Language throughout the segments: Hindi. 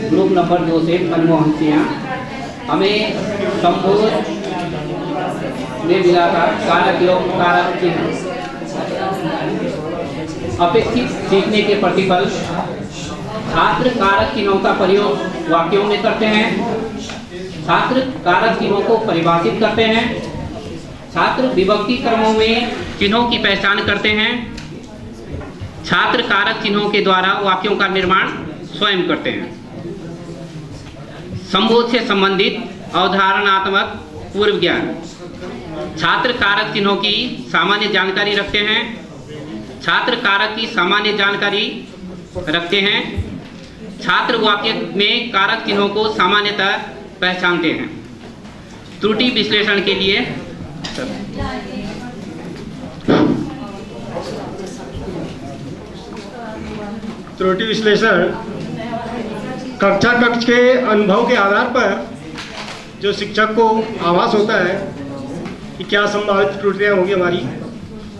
ग्रुप नंबर 2 से मनमोहन सिंह, हमें संबोध में मिला था कारक एवं कारक चिन्ह। अपेक्षित सीखने के प्रतिफल, छात्र कारक चिन्हों का प्रयोग वाक्यों में करते हैं, छात्र कारक चिन्हों को परिभाषित करते हैं, छात्र विभक्ति क्रमों में चिन्हों की पहचान करते हैं, छात्र कारक चिन्हों के द्वारा वाक्यों का निर्माण स्वयं करते हैं। संबोध से संबंधित अवधारणात्मक पूर्व ज्ञान, छात्र कारक चिन्हों की सामान्य जानकारी रखते हैं, छात्र कारक की सामान्य जानकारी रखते हैं, छात्र वाक्य में कारक चिन्हों को सामान्यतः पहचानते हैं। त्रुटि विश्लेषण के लिए त्रुटि विश्लेषण कक्षा कक्ष के अनुभव के आधार पर जो शिक्षक को आभास होता है कि क्या संभावित त्रुटियां होंगी हमारी,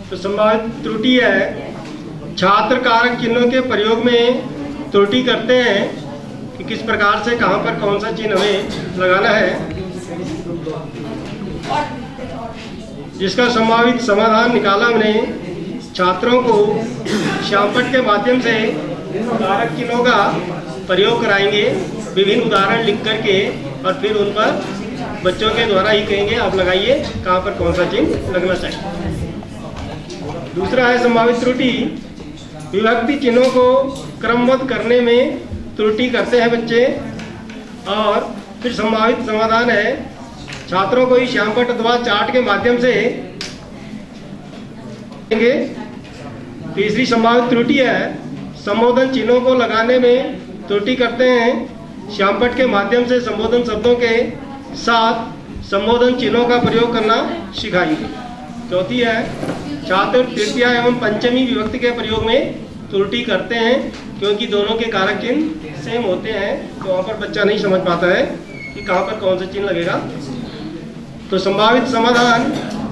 तो संभावित त्रुटि है छात्र कारक चिन्हों के प्रयोग में त्रुटि करते हैं कि किस प्रकार से कहाँ पर कौन सा चिन्ह हमें लगाना है, जिसका संभावित समाधान निकाला हमने। छात्रों को श्यामपट्ट के माध्यम से कारक चिन्हों का प्रयोग कराएंगे, विभिन्न उदाहरण लिख करके, और फिर उन पर बच्चों के द्वारा ही कहेंगे आप लगाइए कहाँ पर कौन सा चिन्ह लगना चाहिए। दूसरा है संभावित त्रुटि, विभक्ति चिन्हों को क्रमबद्ध करने में त्रुटि करते हैं बच्चे। और फिर संभावित समाधान है छात्रों को ही श्यामपट्ट अथवा चार्ट के माध्यम से देंगे। तीसरी संभावित त्रुटि है संबोधन चिन्हों को लगाने में त्रुटि करते हैं, श्यामपट्ट के माध्यम से संबोधन शब्दों के साथ संबोधन चिन्हों का प्रयोग करना सिखाएंगे। चौथी है छात्र तृतीया एवं पंचमी विभक्ति के प्रयोग में त्रुटि करते हैं, क्योंकि दोनों के कारक चिन्ह सेम होते हैं, तो वहाँ पर बच्चा नहीं समझ पाता है कि कहाँ पर कौन सा चिन्ह लगेगा। तो संभावित समाधान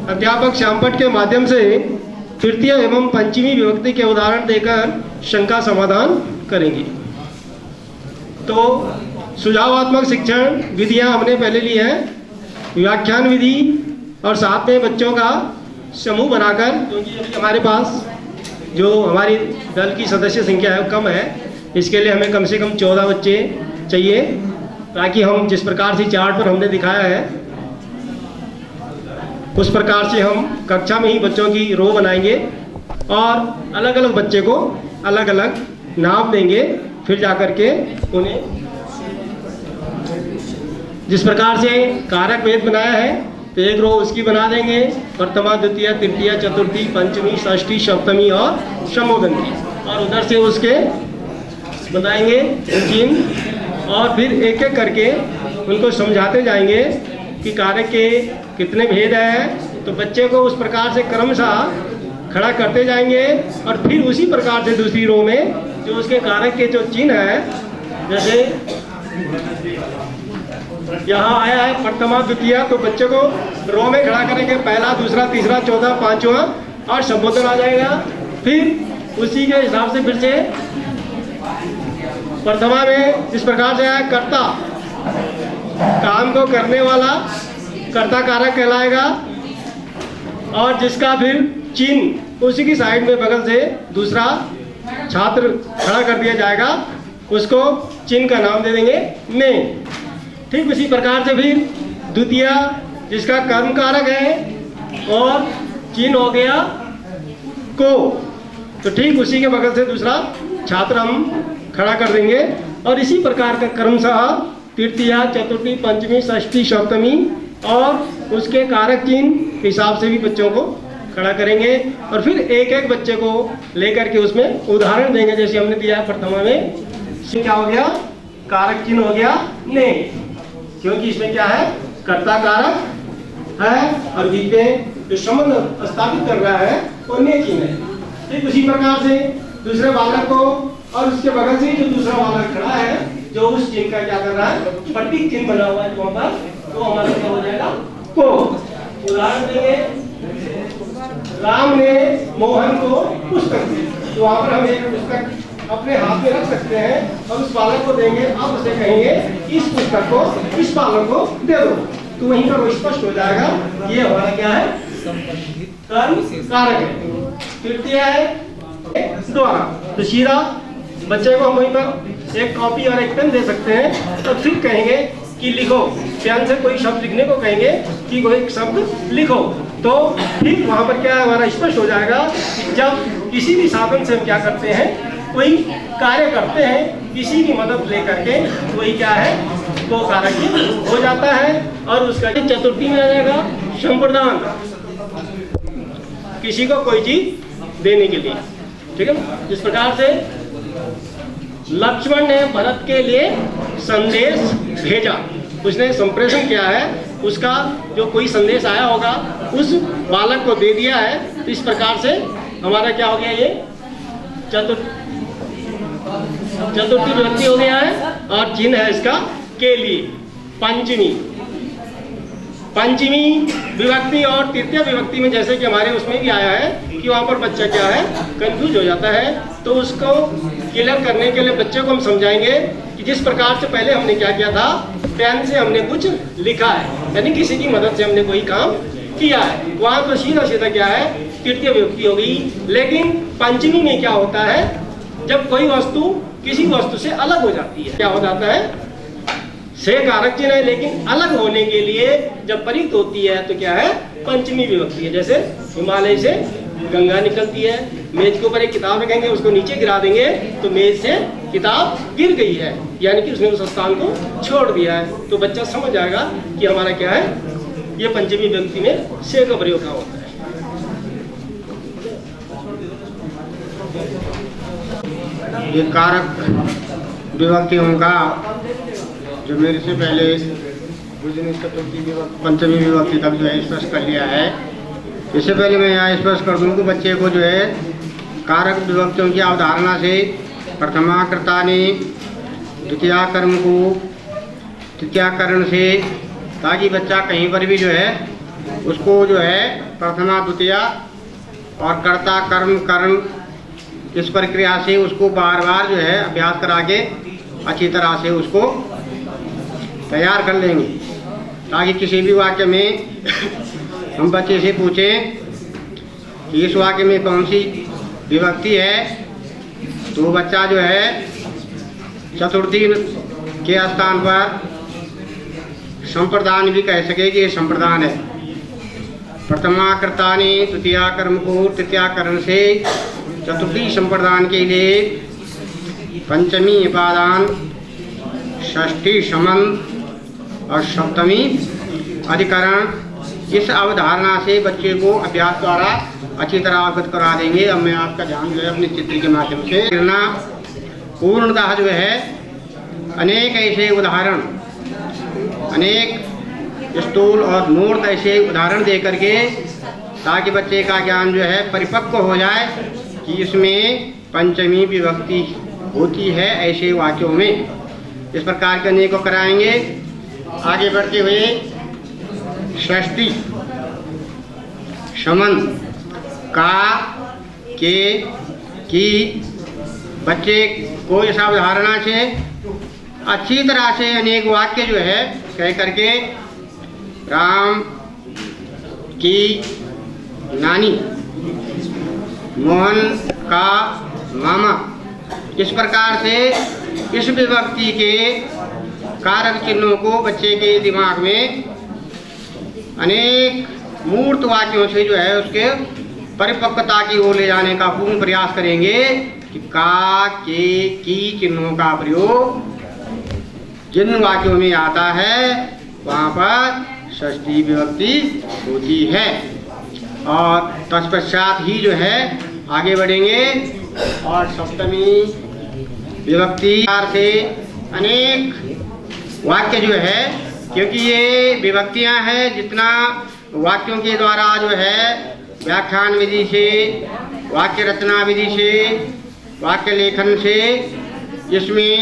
अध्यापक श्यामपट्ट के माध्यम से तृतीय एवं पंचमी विभक्ति के उदाहरण देकर शंका समाधान करेंगे। तो सुझावात्मक शिक्षण विधियां हमने पहले ली हैं, व्याख्यान विधि और साथ में बच्चों का समूह बनाकर, क्योंकि अभी हमारे पास जो हमारी दल की सदस्य संख्या है वो कम है, इसके लिए हमें कम से कम 14 बच्चे चाहिए, ताकि हम जिस प्रकार से चार्ट पर हमने दिखाया है उस प्रकार से हम कक्षा में ही बच्चों की रो बनाएंगे और अलग अलग बच्चे को अलग अलग नाम देंगे। फिर जाकर के उन्हें जिस प्रकार से कारक भेद बनाया है तो एक रो उसकी बना देंगे, प्रथमा द्वितीय तृतीय चतुर्थी पंचमी षष्ठी सप्तमी और संबोधन की, और उधर से उसके बताएंगे चिन्ह, और फिर एक एक करके उनको समझाते जाएंगे कि कारक के कितने भेद हैं। तो बच्चे को उस प्रकार से क्रमशः खड़ा करते जाएंगे, और फिर उसी प्रकार से दूसरी रो में जो उसके कारक के जो चिन्ह है, जैसे यहाँ आया है प्रथमा द्वितीय, तो बच्चे को रो में खड़ा करेंगे, पहला दूसरा तीसरा चौथा पांचवा, और संबोधन आ जाएगा। फिर उसी के हिसाब से फिर से प्रथमा में जिस प्रकार से आया कर्ता, काम को करने वाला कर्ता कारक कहलाएगा, और जिसका फिर चिन्ह उसी की साइड में बगल से दूसरा छात्र खड़ा कर दिया जाएगा, उसको चिन्ह का नाम दे देंगे ने। ठीक उसी प्रकार से फिर द्वितीय जिसका कर्म कारक है और चिन्ह हो गया को, तो ठीक उसी के बगल से दूसरा छात्र हम खड़ा कर देंगे, और इसी प्रकार का क्रमशः तृतीय चतुर्थी पंचमी षष्ठी सप्तमी और उसके कारक चिन्ह हिसाब से भी बच्चों को खड़ा करेंगे, और फिर एक एक बच्चे को लेकर के उसमें उदाहरण देंगे। जैसे हमने दिया है प्रथमा में, क्या हो गया, कारक चिन्ह हो गया ने, क्योंकि इसमें क्या है, कर्ता कारक है और बीच में जो संबंध स्थापित कर रहा है वो ने चिन्ह है। ठीक उसी प्रकार से दूसरे बालक को और उसके बगल से जो दूसरा बालक खड़ा है जो उस चिन्ह का क्या कर रहा है, प्रतीक चिन्ह बना हुआ है वहां पर, तो हमारा क्या हो जाएगा को। उदाहरण देंगे, राम ने मोहन को पुस्तक दी, तो वहां पर हम एक पुस्तक अपने हाथ में रख सकते हैं और उस बालक को देंगे। आप उसे कहेंगे इस पुस्तक को इस बालक को दे दो, तो वहीं पर वो स्पष्ट हो जाएगा ये हमारा क्या है, कर्म कारक है। तृतीय है द्वारा, तो सीधा बच्चे को हम वहीं पर एक कॉपी और एक पेन दे सकते हैं और फिर कहेंगे कि लिखो, पेन से कोई शब्द लिखने को कहेंगे कि कोई शब्द लिखो, तो फिर वहाँ पर क्या हमारा स्पष्ट हो जाएगा कि जब किसी भी साधन से हम क्या करते हैं, कोई कार्य करते हैं, किसी की मदद लेकर के, वही क्या है, वो कारक हो जाता है। और उसका चतुर्थी में आ जाएगा संप्रदान, किसी को कोई चीज देने के लिए, ठीक है। जिस प्रकार से लक्ष्मण ने भरत के लिए संदेश भेजा, उसने संप्रेषण किया है, उसका जो कोई संदेश आया होगा उस बालक को दे दिया है। इस प्रकार से हमारा क्या हो गया, ये चतुर्थी विभक्ति हो गया है और चिन्ह है इसका के लिए। पंचमी विभक्ति और तृतीय विभक्ति में जैसे कि हमारे उसमें भी आया है कि वहाँ पर बच्चा क्या है, कंफ्यूज हो जाता है, तो उसको क्लियर करने के लिए बच्चे को हम समझाएंगे कि जिस प्रकार से पहले हमने क्या किया था, पेन से हमने कुछ लिखा है, यानी किसी की मदद से हमने कोई काम किया है, वहाँ तो सीधा सीधा क्या है, तृतीय विभक्ति हो गई। लेकिन पंचमी में क्या होता है, जब कोई वस्तु किसी वस्तु से अलग हो जाती है, क्या हो जाता है, से कारक चिन्ह है, लेकिन अलग होने के लिए जब प्रयुक्त होती है तो क्या है, पंचमी विभक्ति है। जैसे हिमालय से गंगा निकलती है, मेज के ऊपर एक किताब रखेंगे, उसको नीचे गिरा देंगे तो मेज से किताब गिर गई है, यानी कि उसने उस स्थान को छोड़ दिया है। तो बच्चा समझ जाएगा कि हमारा क्या है, ये पंचमी विभक्ति में से का प्रयोग होता है। ये कारक विभक्तियों का जो मेरे से पहले पंचमी विभक्ति तक जो है स्पष्ट कर लिया है, इससे पहले मैं यहाँ स्पष्ट कर दूँ कि बच्चे को जो है कारक विभक्तियों की अवधारणा से प्रथमा कर्तानि, द्वितीया कर्म को तृतीया करण से, ताकि बच्चा कहीं पर भी जो है उसको जो है प्रथमा द्वितीया और कर्ता कर्म करण इस प्रक्रिया से उसको बार बार जो है अभ्यास करा के अच्छी तरह से उसको तैयार कर लेंगे, ताकि किसी भी वाक्य में हम बच्चे से पूछें कि इस वाक्य में कौन सी विभक्ति है, तो बच्चा जो है चतुर्थी के स्थान पर संप्रदान भी कह सके कि ये संप्रदान है। प्रथमा कर्तानि, द्वितीया कर्म को तृतीया करण से चतुर्थी संप्रदान के लिए पंचमी उपादान, षष्ठी समंत और सप्तमी अधिकरण, इस अवधारणा से बच्चे को अभ्यास द्वारा अच्छी तरह अवगत करा देंगे। अब मैं आपका ध्यान जो है अपने चित्र के माध्यम से करना, पूर्णतः जो है अनेक ऐसे उदाहरण, अनेक स्थूल और मूर्त ऐसे उदाहरण दे करके, ताकि बच्चे का ज्ञान जो है परिपक्व हो जाए कि इसमें पंचमी विभक्ति होती है ऐसे वाक्यों में। इस प्रकार के अनेकों कराएंगे। आगे बढ़ते हुए षष्ठी समंत का, के, की, बच्चे को इस अवधारणा से अच्छी तरह से अनेक वाक्य जो है कह करके, राम की नानी, मोहन का मामा, इस प्रकार से इस विभक्ति के कारक चिन्हों को बच्चे के दिमाग में अनेक मूर्त वाक्यों से जो है उसके परिपक्वता की ओर ले जाने का पूर्ण प्रयास करेंगे कि का, के, की चिन्हों का प्रयोग जिन वाक्यों में आता है वहाँ पर षष्ठी विभक्ति होती है। और तत्पश्चात ही जो है आगे बढ़ेंगे और सप्तमी विभक्ति से अनेक वाक्य जो है, क्योंकि ये विभक्तियां हैं, जितना वाक्यों के द्वारा जो है व्याख्यान विधि से, वाक्य रचना विधि से, वाक्य लेखन से, इसमें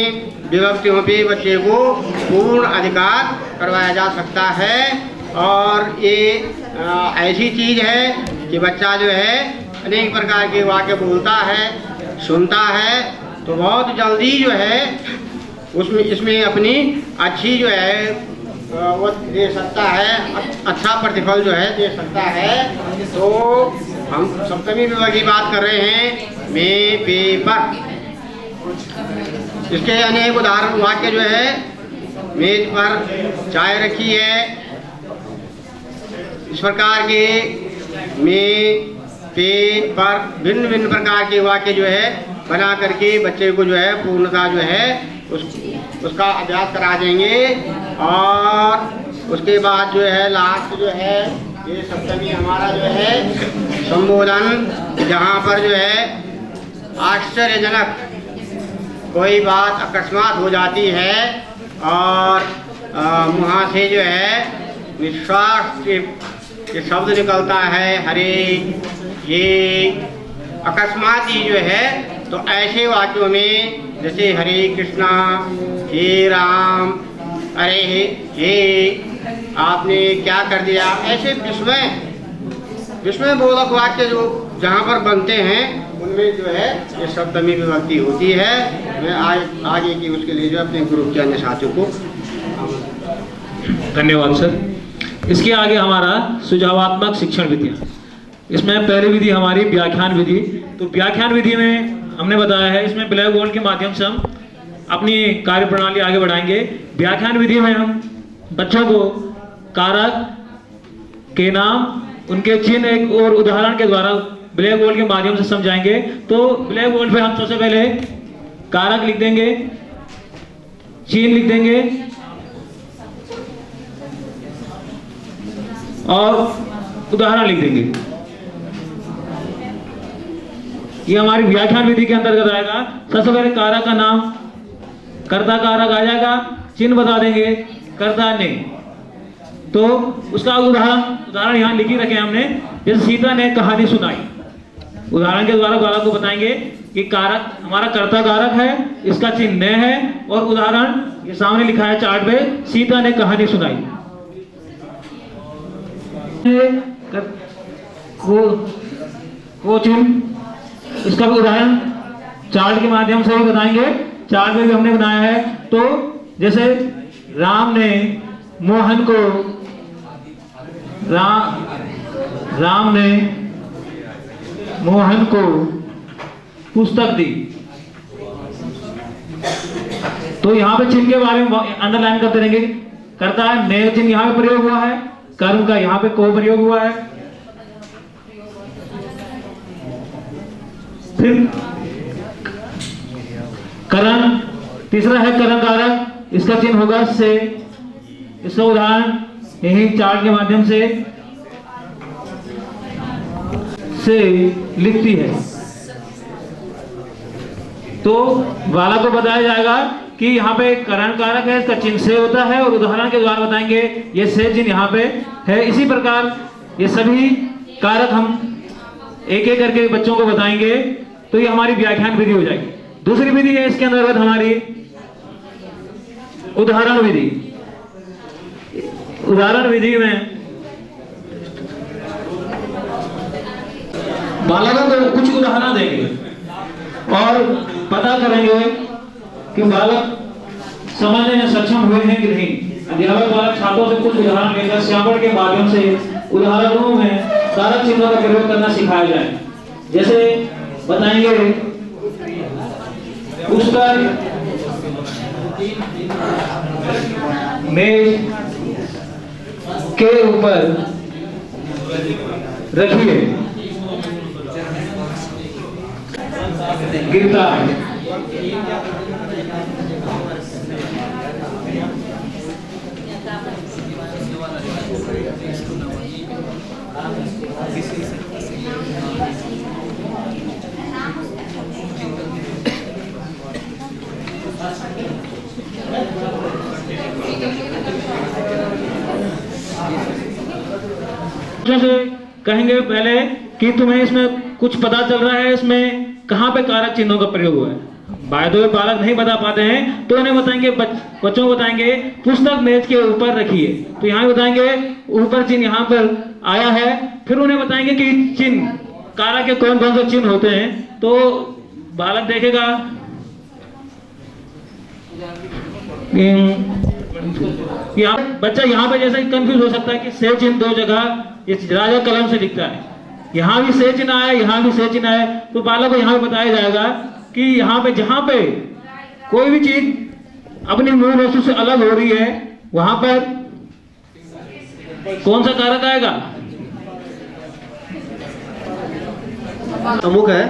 विभक्तियों पे बच्चे को पूर्ण अधिकार करवाया जा सकता है। और ये ऐसी चीज़ है कि बच्चा जो है अनेक प्रकार के वाक्य बोलता है, सुनता है, तो बहुत जल्दी जो है उसमें इसमें अपनी अच्छी जो है वो दे सकता है, अच्छा प्रतिफल जो है दे सकता है। तो हम सप्तमी विभा की बात कर रहे हैं में पे पर। इसके अनेक उदाहरण वाक्य जो है, मेज पर चाय रखी है, इस प्रकार के में पे पर भिन्न भिन्न प्रकार के वाक्य जो है बना करके बच्चे को जो है पूर्णता जो है उसका अभ्यास करा देंगे। और उसके बाद जो है लास्ट जो है ये सप्तमी हमारा जो है संबोधन, जहाँ पर जो है आश्चर्यजनक कोई बात अकस्मात हो जाती है और वहाँ से जो है विश्वास के शब्द निकलता है, हरे ये अकस्मात ही जो है। तो ऐसे वाक्यों में जैसे हरे कृष्णा, हे राम, अरे हे आपने क्या कर दिया, ऐसे विस्मय बोधक वाक्य जो जहाँ पर बनते हैं उनमें जो है ये सप्तमी विभक्ति होती है। मैं आगे की उसके लिए जो अपने ग्रुप के अन्य साथियों को धन्यवाद सर। इसके आगे हमारा सुझावात्मक शिक्षण विधियाँ। इसमें पहली विधि हमारी व्याख्यान विधि। तो व्याख्यान विधि में हमने बताया है, इसमें ब्लैक बोर्ड के माध्यम से हम अपनी कार्य प्रणाली आगे बढ़ाएंगे। व्याख्यान विधि में हम बच्चों को कारक के नाम, उनके चिन्ह एक और उदाहरण के द्वारा ब्लैक बोर्ड के माध्यम से समझाएंगे। तो ब्लैक बोर्ड पे हम सबसे पहले कारक लिख देंगे, चिन्ह लिख देंगे और उदाहरण लिख देंगे। ये हमारी व्याख्यान विधि के अंतर्गत आएगा। सबसे पहले कारक का नाम, कर्ता कारक आ जाएगा, चिन्ह बता देंगे, कर्ता ने। तो उसका उदाहरण यहाँ लिखी रखे हमने, जैसे सीता ने कहानी सुनाई। उदाहरण के द्वारा बालक को बताएंगे कि कारक हमारा कर्ता कारक है, इसका चिन्ह ने है और उदाहरण ये सामने लिखा है चार्ट पे, सीता ने कहानी सुनाई। वो चिन्ह, इसका भी उदाहरण चार्ट के माध्यम से भी बताएंगे। चार्ट में भी हमने बनाया है। तो जैसे राम ने मोहन को राम ने मोहन को पुस्तक दी। तो यहाँ पे चिन्ह के बारे में अंडरलाइन करते रहेंगे। करता है ने चिन्ह यहाँ पे प्रयोग हुआ है, कर्म का यहाँ पे को प्रयोग हुआ है। फिर करण, तीसरा है करण कारक, इसका चिन्ह होगा से। इसका उदाहरण यही चार्ट के माध्यम से लिखती है। तो बालक को बताया जाएगा कि यहाँ पे करण कारक है, इसका चिन्ह से होता है और उदाहरण के द्वारा बताएंगे ये से चिन्ह यहाँ पे है। इसी प्रकार ये सभी कारक हम एक एक करके बच्चों को बताएंगे। तो ये हमारी व्याख्यान विधि हो जाएगी। दूसरी विधि है इसके अंतर्गत हमारी उदाहरण विधि। उदाहरण विधि में बालकों को कुछ उदाहरण देंगे और पता करेंगे कि बालक समझने में सक्षम हुए हैं कि नहीं। अध्यापक बालक छात्रों से कुछ उदाहरण लेकर श्यामपढ़ के माध्यम से उदाहरणों में कारक चिन्हों का प्रयोग करना सिखाया जाए। जैसे बताएंगे पुस्तक मेज के ऊपर रखिए, गिरता है। से कहेंगे पहले कि तुम्हें इसमें कुछ पता चल रहा है, इसमें कहाँ पे कारक चिन्हों का प्रयोग हुआ है। बाय द वे बालक नहीं बता पाते हैं तो उन्हें बताएंगे, बच्चों को बताएंगे पुस्तक मेज के ऊपर रखिए। तो यहाँ बताएंगे ऊपर चिन्ह यहाँ पर आया है। फिर उन्हें बताएंगे कि चिन्ह कारक के कौन कौन से चिन्ह होते हैं। तो बालक देखेगा यहाँ बच्चा यहाँ पे जैसे कंफ्यूज हो सकता है कि से चिन्ह दो जगह इस राजा कलम से लिखता है, यहाँ भी से चिन्ह आया, यहाँ भी से चिन्ह आया। तो बालक को यहाँ पे बताया जाएगा कि यहाँ पे जहाँ पे कोई भी चीज अपनी मूल वस्तु से अलग हो रही है वहां पर कौन सा कारक आएगा? अमुक है।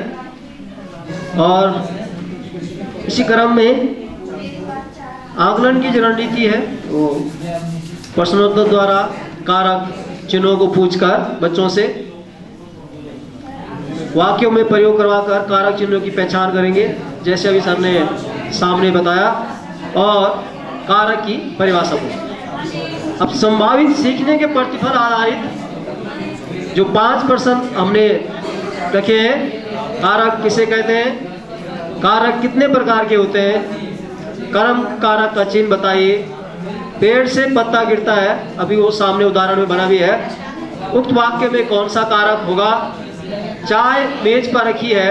और इसी क्रम में आकलन की जो रणनीति है वो प्रश्नोत्तर द्वारा कारक चिन्हों को पूछकर बच्चों से वाक्यों में प्रयोग करवाकर कारक चिन्हों की पहचान करेंगे, जैसे अभी सर ने सामने बताया, और कारक की परिभाषा को। अब संभावित सीखने के प्रतिफल आधारित जो 5 प्रश्न हमने रखे हैं, कारक किसे कहते हैं, कारक कितने प्रकार के होते हैं, कर्म कारक का चिन्ह बताइए, पेड़ से पत्ता गिरता है, अभी वो सामने उदाहरण में बना भी है, उक्त वाक्य में कौन सा कारक होगा, चाय मेज पर रखी है,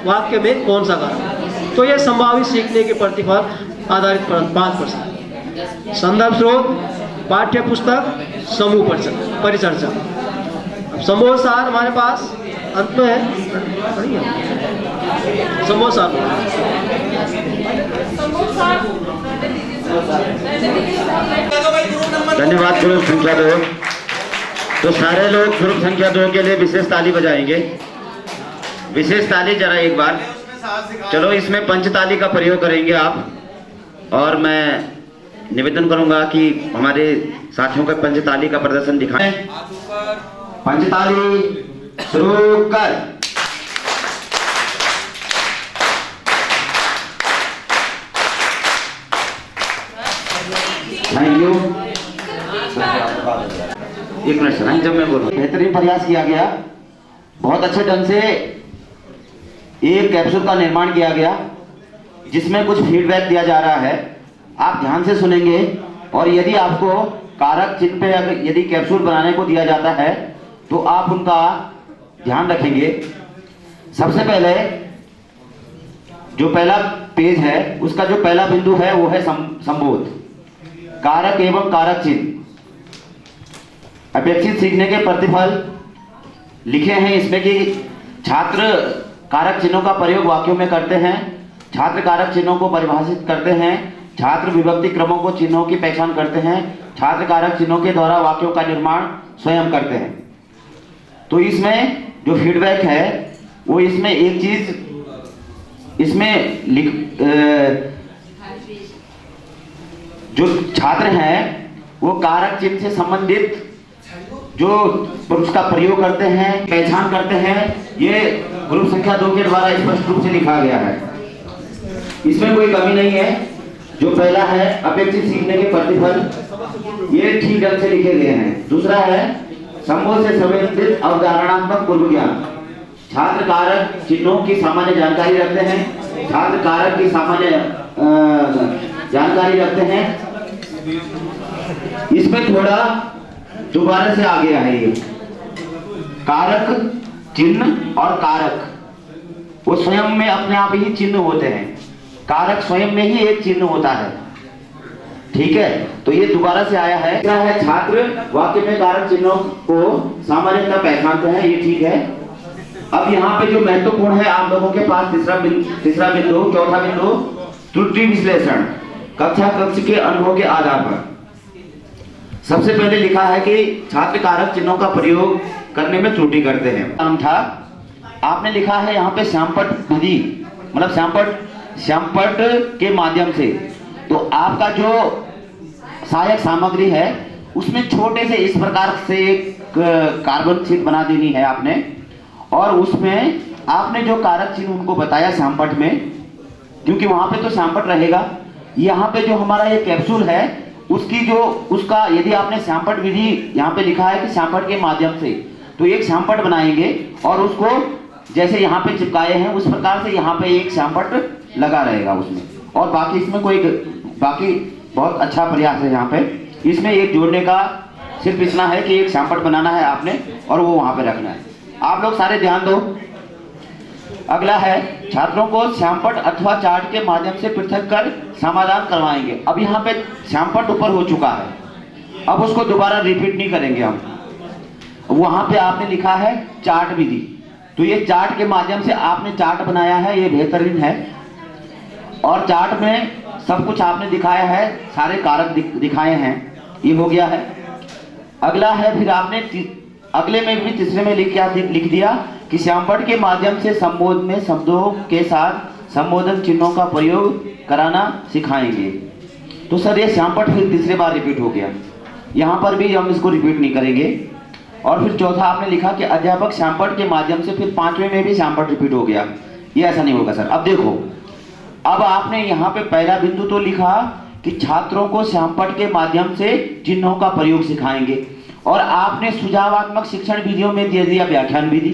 वाक्य में कौन सा कारक। तो ये संभावित सीखने के प्रतिफल आधारित 5 प्रश्न। संदर्भ स्रोत पाठ्य पुस्तक समूह परिचर्चा। अब समूह सार हमारे पास अंत में है, समूह सार धन्यवाद। ग्रुप संख्या 2, तो सारे लोग ग्रुप संख्या 2 के लिए विशेष ताली बजाएंगे। विशेष ताली जरा एक बार, चलो इसमें पंचताली का प्रयोग करेंगे आप, और मैं निवेदन करूंगा कि हमारे साथियों का पंचताली का प्रदर्शन दिखाएं। पंचताली शुरू कर। Thank you. एक मिनट सर, जब मैं बोलूं, बेहतरीन प्रयास किया गया, बहुत अच्छे ढंग से एक कैप्सूल का निर्माण किया गया जिसमें कुछ फीडबैक दिया जा रहा है। आप ध्यान से सुनेंगे, और यदि आपको कारक चिन्ह पे यदि कैप्सूल बनाने को दिया जाता है तो आप उनका ध्यान रखेंगे। सबसे पहले जो पहला पेज है उसका जो पहला बिंदु है वो है संबोध, कारक एवं कारक चिन्ह। अपेक्षित सीखने के प्रतिफल लिखे हैं इसमें कि छात्र कारक चिन्हों का प्रयोग वाक्यों में करते हैं, छात्र कारक चिन्हों को परिभाषित करते हैं, छात्र विभक्ति क्रमों को चिन्हों की पहचान करते हैं, छात्र कारक चिन्हों के द्वारा वाक्यों का निर्माण स्वयं करते हैं। तो इसमें जो फीडबैक है वो इसमें एक चीज इसमें जो छात्र हैं वो कारक चिन्ह से संबंधित जो उसका प्रयोग करते हैं, पहचान करते हैं, ये ग्रुप संख्या 2 के द्वारा स्पष्ट रूप से लिखा गया है, इसमें कोई कमी नहीं है। जो पहला है अपेक्षित सीखने के प्रतिफल, ये ठीक ढंग से लिखे गए हैं। दूसरा है संबोध से संबंधित अवधारणात्मक पूर्व ज्ञान, छात्र कारक चिन्हों की सामान्य जानकारी रखते हैं, छात्र कारक की सामान्य जानकारी रखते हैं। इसमें थोड़ा दोबारा से आ गया है, ये कारक चिन्ह और कारक वो स्वयं में अपने आप ही चिन्ह होते हैं, कारक स्वयं में ही एक चिन्ह होता है, ठीक है। तो ये दोबारा से आया है। क्या है, छात्र वाक्य में कारक चिन्हों को सामान्यतः पहचानते हैं, ये ठीक है। अब यहाँ पे जो महत्वपूर्ण है आप लोगों के पास तीसरा बिंदु, चौथा बिंदु, त्रुटि विश्लेषण, कक्षा कक्ष के अनुभव के आधार पर। सबसे पहले लिखा है कि छात्र कारक चिन्हों का प्रयोग करने में त्रुटि करते हैं। था आपने लिखा है यहाँ पे श्यामपट विधि, मतलब श्यामपट के माध्यम से। तो आपका जो सहायक सामग्री है उसमें छोटे से इस प्रकार से एक कार्बन शीट बना देनी है आपने, और उसमें आपने जो कारक चिन्ह उनको बताया श्यामपट में, क्योंकि वहां पे तो श्यामपट रहेगा। यहाँ पे जो हमारा ये कैप्सूल है उसकी जो उसका यदि आपने श्यामपट विधि यहाँ पे लिखा है कि श्यामपट के माध्यम से, तो एक श्यामपट बनाएंगे और उसको जैसे यहाँ पे चिपकाए हैं उस प्रकार से यहाँ पे एक श्यामपट लगा रहेगा उसमें। और बाकी इसमें बाकी बहुत अच्छा प्रयास है यहाँ पे। इसमें एक जोड़ने का सिर्फ इतना है कि एक श्यामपट बनाना है आपने और वो वहां पे रखना है। आप लोग सारे ध्यान दो। अगला है छात्रों को श्यामपट्ट अथवा चार्ट के माध्यम से पृथक कर समाधान करवाएंगे। अब यहाँ पे श्यामपट्ट ऊपर हो चुका है, अब उसको दोबारा रिपीट नहीं करेंगे हम। वहां पे आपने लिखा है चार्ट विधि, तो ये चार्ट के माध्यम से आपने चार्ट बनाया है, ये बेहतरीन है। और चार्ट में सब कुछ आपने दिखाया है, सारे कारक दिखाए हैं, ये हो गया है। अगला है फिर आपने अगले में भी तीसरे में लिख दिया कि श्यामपट्ट के माध्यम से संबोधन में शब्दों के साथ संबोधन चिन्हों का प्रयोग कराना सिखाएंगे। तो सर ये श्यामपट्ट फिर तीसरे बार रिपीट हो गया, यहाँ पर भी हम इसको रिपीट नहीं करेंगे। और फिर चौथा आपने लिखा कि अध्यापक श्यामपट्ट के माध्यम से, फिर पांचवें में भी श्यामपट्ट रिपीट हो गया, ये ऐसा नहीं होगा सर। अब देखो, अब आपने यहाँ पे पहला बिंदु तो लिखा कि छात्रों को श्यामपट्ट के माध्यम से चिन्हों का प्रयोग सिखाएंगे, और आपने सुझावात्मक शिक्षण विधियों में दे दिया व्याख्यान विधि,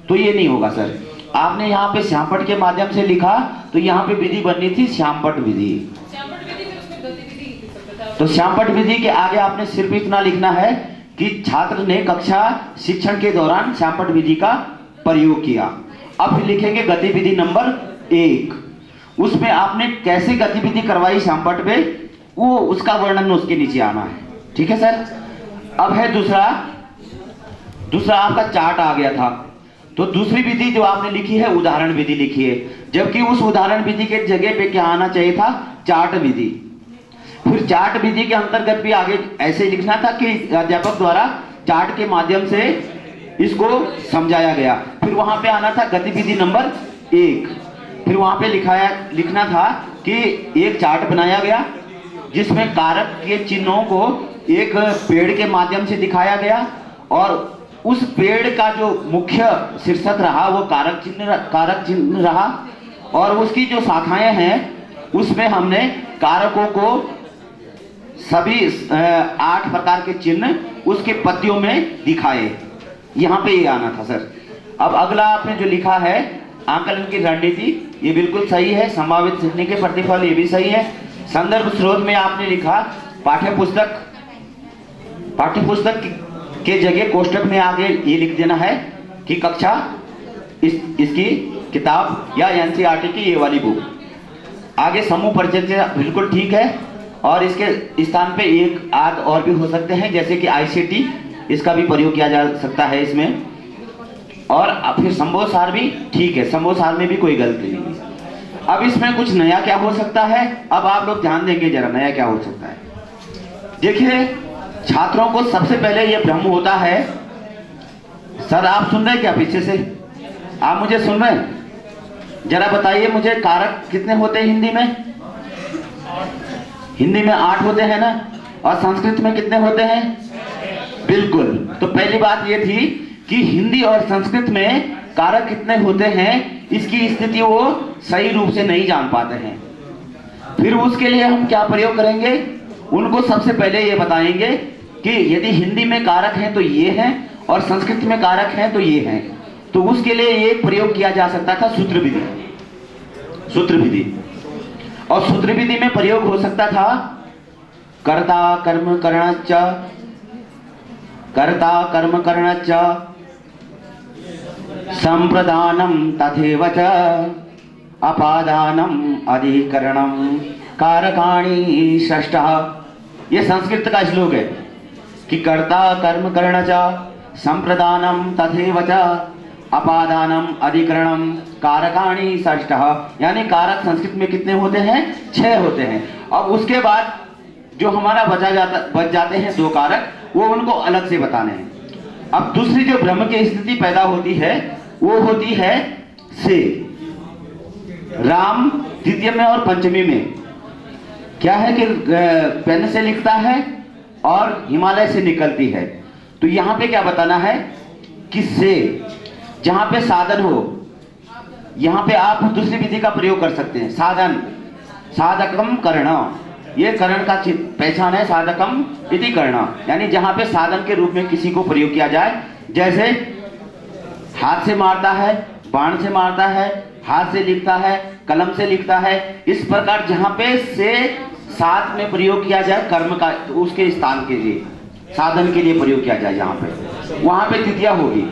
तो ये नहीं होगा सर। आपने यहाँ पे श्यामपट्ट के माध्यम से लिखा, तो यहाँ पे विधि बननी थी श्यामपट्ट विधि। तो श्यामपट्ट विधि के आगे आपने सिर्फ इतना लिखना है कि छात्र ने कक्षा शिक्षण के दौरान श्यामपट्ट विधि का प्रयोग किया। अब फिर लिखेंगे गतिविधि नंबर 1, उसमें आपने कैसे गतिविधि करवाई श्यामपट्ट पे, वो उसका वर्णन उसके नीचे आना है। ठीक है सर। अब है दूसरा आपका चार्ट आ गया था, तो दूसरी विधि जो आपने लिखी है उदाहरण विधि लिखी है, जबकि उस उदाहरण विधि के जगह पे क्या आना चाहिए था, चार्ट विधि। फिर चार्ट विधि के अंतर्गत भी आगे ऐसे लिखना था कि अध्यापक द्वारा चार्ट के माध्यम से इसको समझाया गया। फिर वहां पे आना था गतिविधि नंबर 1, फिर वहां पे लिखना था कि एक चार्ट बनाया गया जिसमें कारक के चिन्हों को एक पेड़ के माध्यम से दिखाया गया, और उस पेड़ का जो मुख्य शीर्षक रहा वो कारक चिन्ह रहा, और उसकी जो शाखाएं हैं उसमें हमने कारकों को सभी 8 प्रकार के चिन्ह उसके पत्तियों में दिखाए। यहाँ पे ये आना था सर। अब अगला आपने जो लिखा है आकलन की रणनीति, ये बिल्कुल सही है। संभावित सीखने के प्रतिफल, ये भी सही है। संदर्भ स्रोत में आपने लिखा पाठ्यपुस्तक के जगह कोष्टक में आगे ये लिख देना है कि कक्षा इसकी किताब या एनसीईआरटी की ये वाली बुक। आगे समूह परिचय बिल्कुल ठीक है, और इसके स्थान पे एक आध और भी हो सकते हैं, जैसे कि आईसीटी, इसका भी प्रयोग किया जा सकता है इसमें। और फिर संबोध सार भी ठीक है, संबोध सार में भी कोई गलती नहीं है। अब इसमें कुछ नया क्या हो सकता है, अब आप लोग ध्यान देंगे जरा, नया क्या हो सकता है। देखिए, छात्रों को सबसे पहले यह भ्रम होता है, सर आप सुन रहे हैं क्या पीछे से, आप मुझे सुन रहे हैं, जरा बताइए मुझे, कारक कितने होते हैं हिंदी में? हिंदी में 8 होते हैं ना, और संस्कृत में कितने होते हैं? बिल्कुल। तो पहली बात ये थी कि हिंदी और संस्कृत में कारक कितने होते हैं, इसकी स्थिति वो सही रूप से नहीं जान पाते हैं। फिर उसके लिए हम क्या प्रयोग करेंगे, उनको सबसे पहले ये बताएंगे कि यदि हिंदी में कारक हैं तो ये हैं, और संस्कृत में कारक हैं तो ये हैं। तो उसके लिए ये प्रयोग किया जा सकता था सूत्र विधि। और सूत्र विधि में प्रयोग हो सकता था कर्ता कर्म करणच्च संप्रदानम तथैव च अपादानम अधिकरणम कारकाणि षष्ठः। ये संस्कृत का श्लोक है कि कर्ता कर्म करणच्च संप्रदानम तथैव च अपादानम अधिकरणम कारकाणि षष्ठः, यानी कारक संस्कृत में कितने होते हैं? 6 होते हैं। अब उसके बाद जो हमारा बच जाते हैं 2 कारक, वो उनको अलग से बताने हैं। अब दूसरी जो भ्रम की स्थिति पैदा होती है वो होती है से। राम द्वितीय में और पंचमी में क्या है कि पेन से लिखता है और हिमालय से निकलती है। तो यहाँ पे क्या बताना है कि से, जहां पे साधन हो, यहाँ पे आप दूसरी विधि का प्रयोग कर सकते हैं। साधकम कर्ण, ये कर्ण का पहचान है, साधकम इति कर्ण, यानी जहां पे साधन के रूप में किसी को प्रयोग किया जाए। जैसे हाथ से मारता है, बाण से मारता है, हाथ से लिखता है, कलम से लिखता है, इस प्रकार जहां पे से साथ में प्रयोग किया जाए कर्म का, तो उसके स्थान के लिए, साधन के लिए प्रयोग किया जाए, जहां पे वहां पे तृतीया होगी।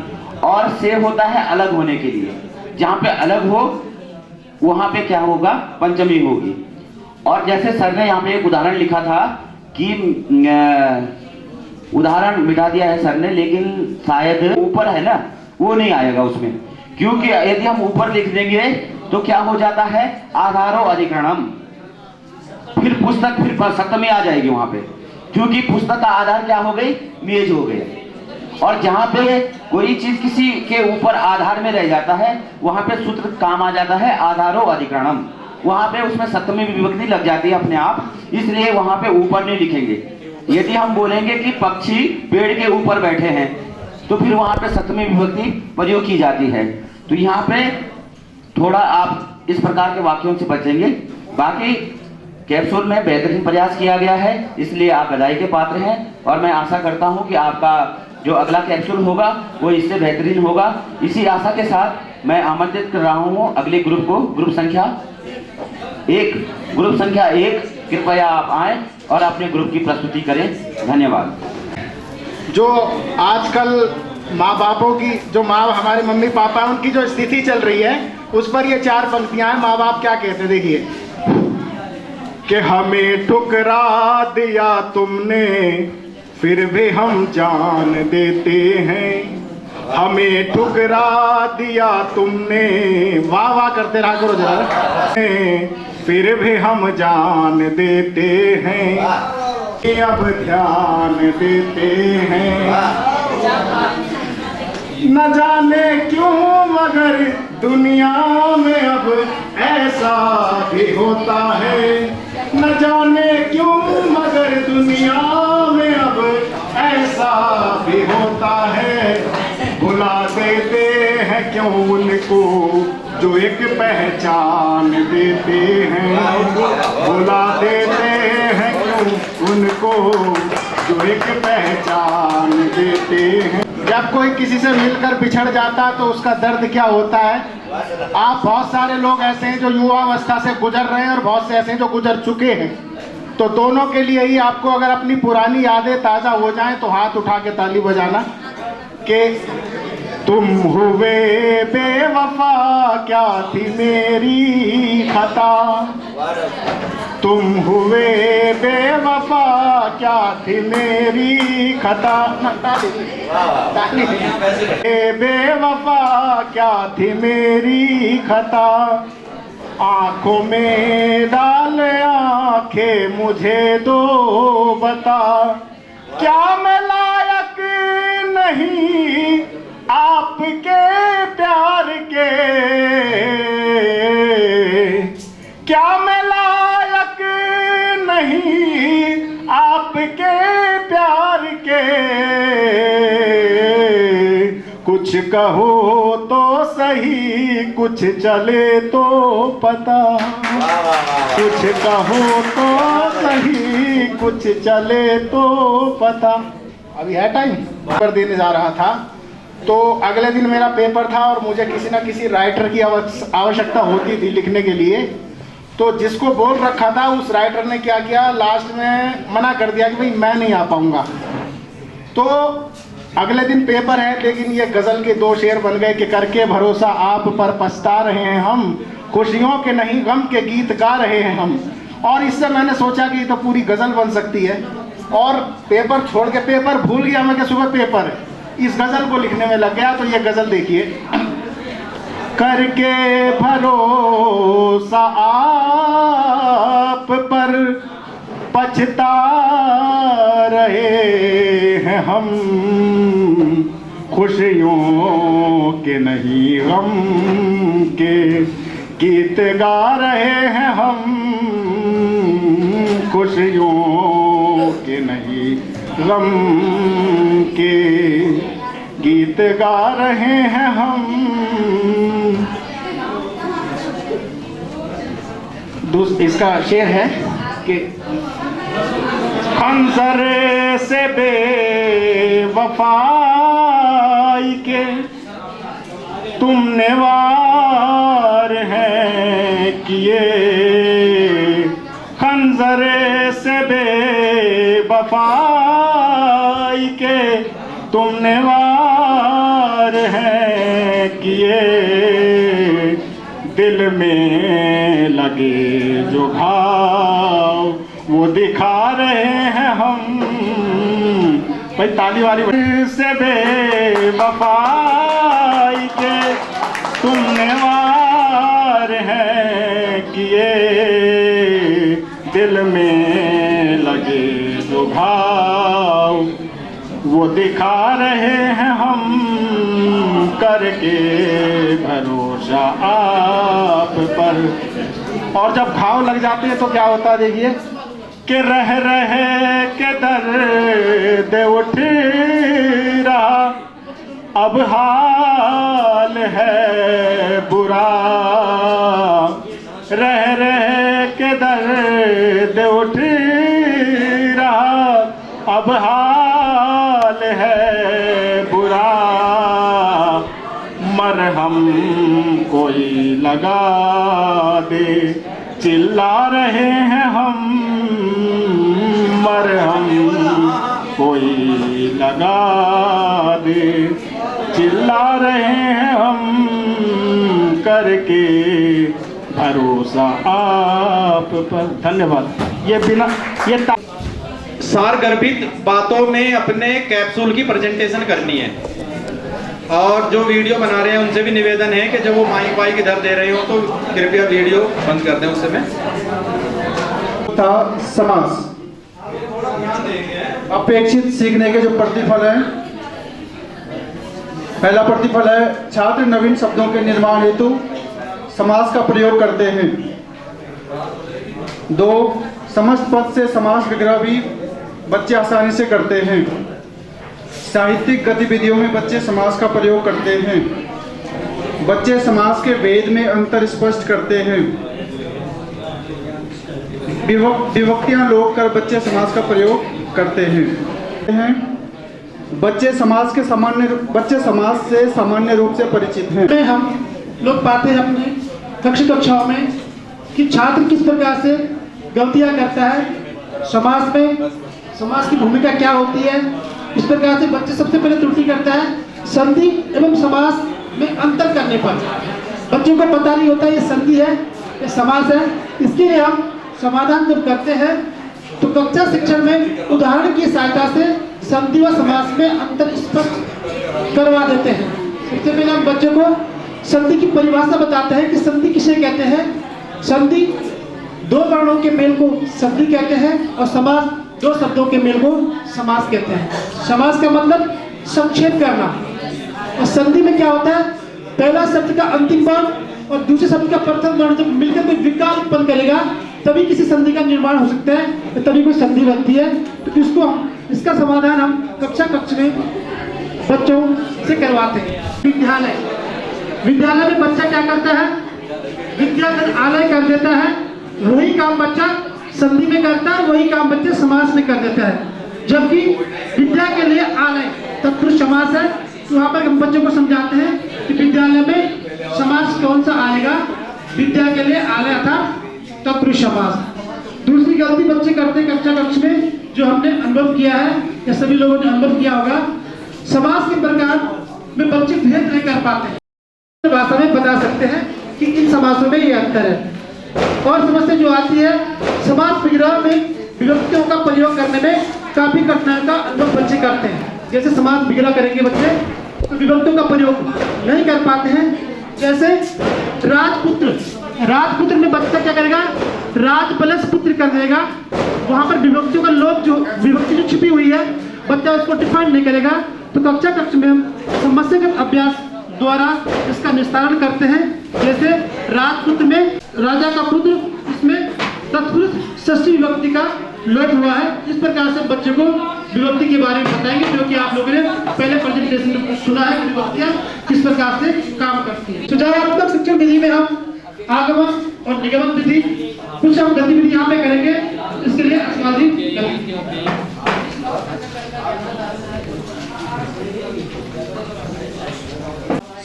और से होता है अलग होने के लिए, जहाँ पे अलग हो वहाँ पे क्या होगा, पंचमी होगी। और जैसे सर ने यहाँ पे एक उदाहरण लिखा था कि उदाहरण मिटा दिया है सर ने, लेकिन शायद ऊपर है ना, वो नहीं आएगा उसमें, क्योंकि यदि हम ऊपर लिख देंगे तो क्या हो जाता है, आधारो अधिकरणम, फिर पुस्तक फिर सप्तमी आ जाएगी वहां पे, क्योंकि पुस्तक का आधार क्या हो गई, मेज हो गई। और जहां पे कोई चीज किसी के ऊपर आधार में रह जाता है वहां पे सूत्र काम आ जाता है आधारो अधिकरणम, वहां पे उसमें सप्तमी विभक्ति लग जाती है अपने आप, इसलिए वहां पे ऊपर नहीं लिखेंगे। यदि हम बोलेंगे कि पक्षी पेड़ के ऊपर बैठे हैं तो फिर वहां पे सप्तमी विभक्ति प्रयोग की जाती है। तो यहाँ पे थोड़ा आप इस प्रकार के वाक्यों से बचेंगे। बाकी कैप्सूल में बेहतरीन प्रयास किया गया है, इसलिए आप बधाई के पात्र हैं और मैं आशा करता हूं कि आपका जो अगला कैप्सूल होगा वो इससे बेहतरीन होगा। इसी आशा के साथ मैं आमंत्रित कर रहा हूं अगले ग्रुप को, ग्रुप संख्या 1 कृपया आप आए और अपने ग्रुप की प्रस्तुति करें। धन्यवाद। जो आजकल माँ बापों की, जो माँ हमारे मम्मी पापा उनकी जो स्थिति चल रही है उस पर ये 4 पंक्तियां हैं। माँ बाप क्या कहते हैं, देखिए कि हमें ठुकरा दिया तुमने फिर भी हम जान देते हैं, हमें ठुकरा दिया तुमने, वाह वाह करते रहा करो जरा, फिर भी हम जान देते हैं, अब ध्यान देते हैं, न जाने क्यों मगर दुनिया में अब ऐसा भी होता है, न जाने क्यों मगर दुनिया में अब ऐसा भी होता है, भुला देते हैं क्यों उनको जो एक पहचान देते हैं, भुला देते हैं क्यों उनको जो एक पहचान देते हैं। जब कोई किसी से मिलकर बिछड़ जाता तो उसका दर्द क्या होता है। आप बहुत सारे लोग ऐसे हैं जो युवावस्था से गुजर रहे हैं और बहुत से ऐसे हैं जो गुजर चुके हैं, तो दोनों के लिए ही आपको अगर अपनी पुरानी यादें ताज़ा हो जाएं तो हाथ उठा के ताली बजाना कि तुम हुए बेवफा क्या थी मेरी खता, तुम हुए बेवफा क्या थी मेरी खता, बेवफा क्या थी मेरी खता, आंखों में डाल आंखें मुझे दो बता, क्या मैं लायक नहीं आपके प्यार के, क्या मैं लायक नहीं आपके प्यार के, कुछ कहो तो सही कुछ चले तो पता, कुछ कहो तो सही कुछ चले तो पता। अभी है टाइम पर देने जा रहा था तो अगले दिन मेरा पेपर था और मुझे किसी ना किसी राइटर की आवश्यकता होती थी लिखने के लिए, तो जिसको बोल रखा था उस राइटर ने क्या किया, लास्ट में मना कर दिया कि भाई मैं नहीं आ पाऊंगा। तो अगले दिन पेपर है लेकिन ये गज़ल के 2 शेर बन गए कि करके भरोसा आप पर पछता रहे हैं हम, खुशियों के नहीं गम के गीत गा रहे हैं हम। और इससे मैंने सोचा कि ये तो पूरी गज़ल बन सकती है और पेपर छोड़ के, पेपर भूल गया मैं कि सुबह पेपर है, इस गज़ल को लिखने में लग गया। तो ये गज़ल देखिए, करके भरोसा आप पर पछता रहे हैं हम, खुशियों के नहीं गम के गीत गा रहे हैं हम, खुशियों के नहीं गम के गीत गा रहे हैं हम। इसका शेर है कि खंजर से बेवफाई के तुमने वार हैं किए, खंजर से बेवफाई के तुमने वार हैं किए, दिल में लगे जो घाव वो दिखा रहे हैं हम। भाई ताली वाली से बेवफाई के तुमने वार है किए, दिल में लगे जो घाव वो दिखा रहे हैं हम करके भरोसा आप पर। और जब घाव लग जाते हैं तो क्या होता है देखिए कि रह रहे के दर्द उठ रहा अब हाल है बुरा, रह रहे के दर्द उठ रहा अब हाल है बुरा, मरहम कोई लगा दे चिल्ला रहे हैं हम, मरहम कोई लगा दे चिल्ला रहे हैं हम करके भरोसा आप पर। धन्यवाद। ये बिना ये सारगर्भित बातों में अपने कैप्सूल की प्रेजेंटेशन करनी है। और जो वीडियो बना रहे हैं उनसे भी निवेदन है कि जब वो माइक वाइक इधर दे रहे हो तो कृपया वीडियो बंद कर दें उस समय। समास अपेक्षित सीखने के जो प्रतिफल है, पहला प्रतिफल है छात्र नवीन शब्दों के निर्माण हेतु समास का प्रयोग करते हैं। 2, समस्त पद से समास विग्रह भी बच्चे आसानी से करते हैं। साहित्यिक गतिविधियों में बच्चे समास का प्रयोग करते हैं। बच्चे समास के भेद में अंतर स्पष्ट करते हैं। विभक्तियां लोप कर बच्चे समास का प्रयोग करते हैं। बच्चे समास से सामान्य रूप से परिचित हैं। हम लोग पाते हैं अपने कक्षाओं में कि छात्र किस प्रकार से गलतियां करता है, समास में समास की भूमिका क्या होती है। इस प्रकार से बच्चे सबसे पहले त्रुटि करता है संधि एवं समास में अंतर करने पर। बच्चों को पता नहीं होता ये संधि है ये समास है। इसके लिए हम समाधान जब करते हैं तो कक्षा शिक्षण में उदाहरण की सहायता से संधि व समास में अंतर स्पष्ट करवा देते हैं। सबसे पहले हम बच्चों को संधि की परिभाषा बताते हैं कि संधि किसे कहते हैं। संधि 2 वर्णों के मेल को संधि कहते हैं और समास 2 शब्दों के मेल को समास कहते हैं। समास का मतलब संक्षेप करना। और संधि में क्या होता है, पहला शब्द का अंतिम वर्ण और दूसरे शब्द का प्रथम वर्ण जब मिलकर कोई विकार उत्पन्न करेगा तभी किसी संधि का निर्माण हो सकता है, तभी कोई संधि बनती है। तो इसका समाधान हम कक्षा में बच्चों से करवाते हैं। विद्यालय में बच्चा क्या करता है, विद्यालय आलय कर देता है। वही काम बच्चा संधि में करता है, वही काम बच्चे समास में कर देता है। जबकि विद्या के लिए आलय तत्पुरुष समास है। तो वहाँ पर हम बच्चों को समझाते हैं कि विद्यालय में समास कौन सा आएगा। विद्या के लिए आलय था तत्पुरुष समास। दूसरी गलती बच्चे करते हैं कक्षा में, जो हमने अनुभव किया है या सभी लोगों ने अनुभव किया होगा, समास के प्रकार में बच्चे भेद नहीं कर पाते। भाषा में बता सकते हैं कि इन समासों में ये अंतर है। और समस्या जो आती है, समास विग्रह में विभक्तियों का प्रयोग करने में काफी कठिनाई का अनुभव बच्चे करते हैं। जैसे समास विग्रह करेंगे बच्चे तो विभक्तियों का प्रयोग नहीं कर पाते हैं। जैसे राजपुत्र में बच्चा क्या करेगा, राज प्लस पुत्र कर देगा। वहां पर विभक्तियों का लोप जो विभक्ति जो छिपी हुई है बच्चा उसको डिफाइन नहीं करेगा। तो कक्षा में हम समस्यागत अभ्यास द्वारा इसका निस्तारण करते हैं। जैसे राजपुत्र में राजा का पुत्र, इसमें तत्पुरुष षष्ठी विभक्ति का लोप हुआ है। इस प्रकार से बच्चे को विभक्ति के बारे में बताएंगे, जो कि आप लोगों ने पहले प्रेजेंटेशन में सुना है कि विभक्तियां किस प्रकार से काम करती है। सुझावात्मक शिक्षण विधि में हम आगमन और निगमन विधि कुछ हम गतिविधि यहाँ पे करेंगे। इसके लिए